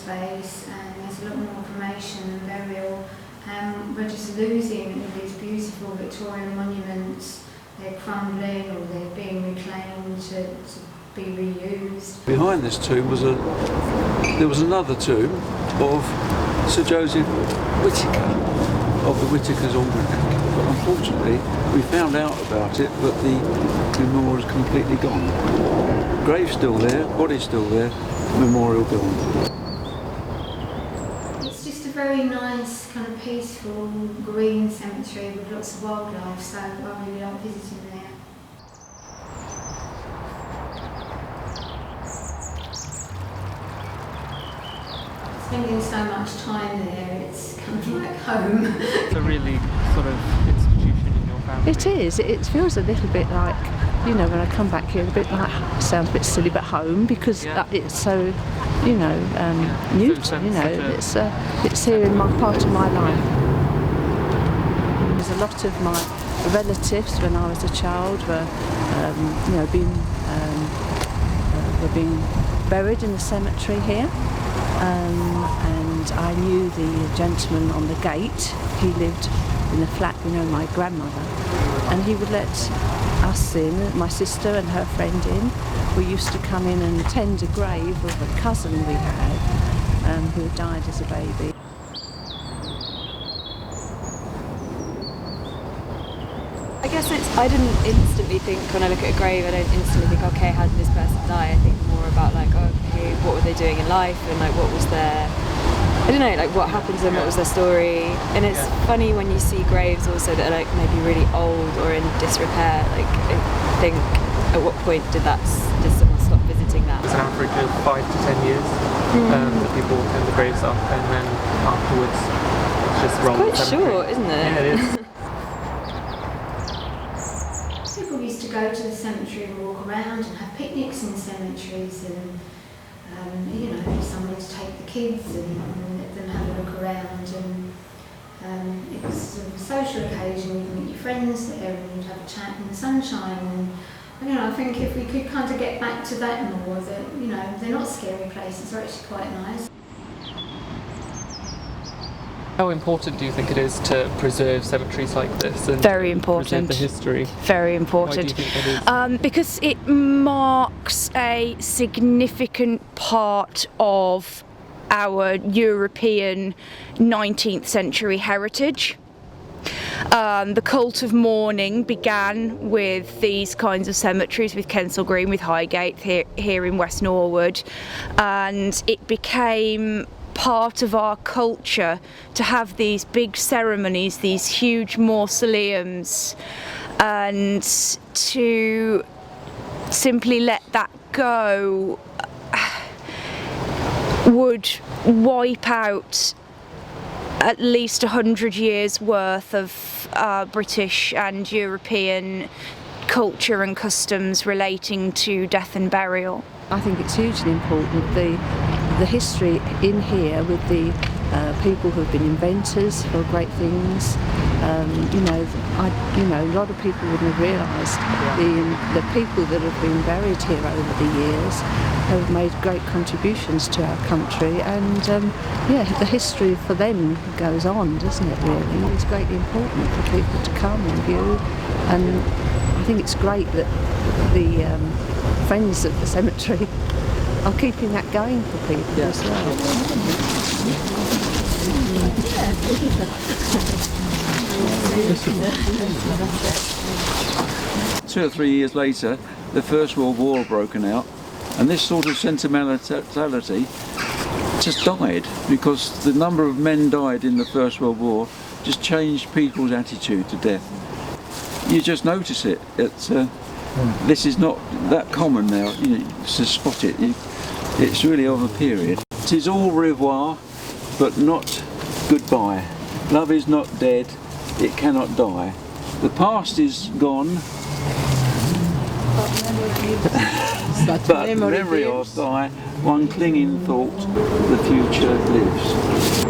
space, and there's a lot more cremation and burial. We're just losing these beautiful Victorian monuments. They're crumbling or they're being reclaimed to be reused. Behind this tomb was there was another tomb of Sir Joseph Whittaker, of the Whittakers Almanac. But unfortunately, we found out about it, but the memorial is completely gone. Grave's still there, body's still there, memorial gone. It's just a very nice, kind of peaceful, green cemetery with lots of wildlife, so I really like visiting there. Spending so much time there, it's kind of like home. It's a really sort of institution in your family. It is. It feels a little bit like, you know, when I come back here, a bit like, it sounds a bit silly, but home, because it's so, you know, Newton, you know, it's here in my part of my life. There's a lot of my relatives when I was a child were, you know, were being buried in the cemetery here. And I knew the gentleman on the gate. He lived in a flat, you know, my grandmother, and he would let us in, my sister and her friend in. We used to come in and tend a grave of a cousin we had who had died as a baby. I guess I didn't instantly think, when I look at a grave, I don't instantly think, okay, how did this person die? I think more about like, okay, what were they doing in life, and like what was their, I don't know, like what happened to them, what was their story. And it's funny when you see graves also that are like maybe really old or in disrepair, like I think at what point did someone stop visiting that? It's an average of 5 to 10 years that people turn the graves up, and then afterwards it's just wrong. Quite short, isn't it? Yeah, it is. People used to go to the cemetery and walk around and have picnics in cemeteries, and you know, someone to take the kids and let them have a look around, and it was sort of a social occasion. You'd meet your friends there and you'd have a chat in the sunshine, and you know, I think if we could kind of get back to that more, that, you know, they're not scary places, they're actually quite nice. How important do you think it is to preserve cemeteries like this? And Very important. Preserve the history? Very important. Why do you think that is? Because it marks a significant part of our European 19th century heritage. The cult of mourning began with these kinds of cemeteries, with Kensal Green, with Highgate here in West Norwood, and it became part of our culture to have these big ceremonies, these huge mausoleums, and to simply let that go would wipe out at least 100 years worth of British and European culture and customs relating to death and burial. I think it's hugely important, the history in here with the people who have been inventors for great things. You know, a lot of people wouldn't have realised the people that have been buried here over the years have made great contributions to our country, and the history for them goes on, doesn't it, really? It's greatly important for people to come and view, and I think it's great that the friends at the cemetery are keeping that going for people as well. 2 or 3 years later, the First World War had broken out, and this sort of sentimentality just died, because the number of men died in the First World War just changed people's attitude to death. You just notice it. This is not that common now, you know, to spot it. It's really of a period. It is au revoir, but not goodbye. Love is not dead, it cannot die. The past is gone, but the memory of thy one clinging thought, the future lives.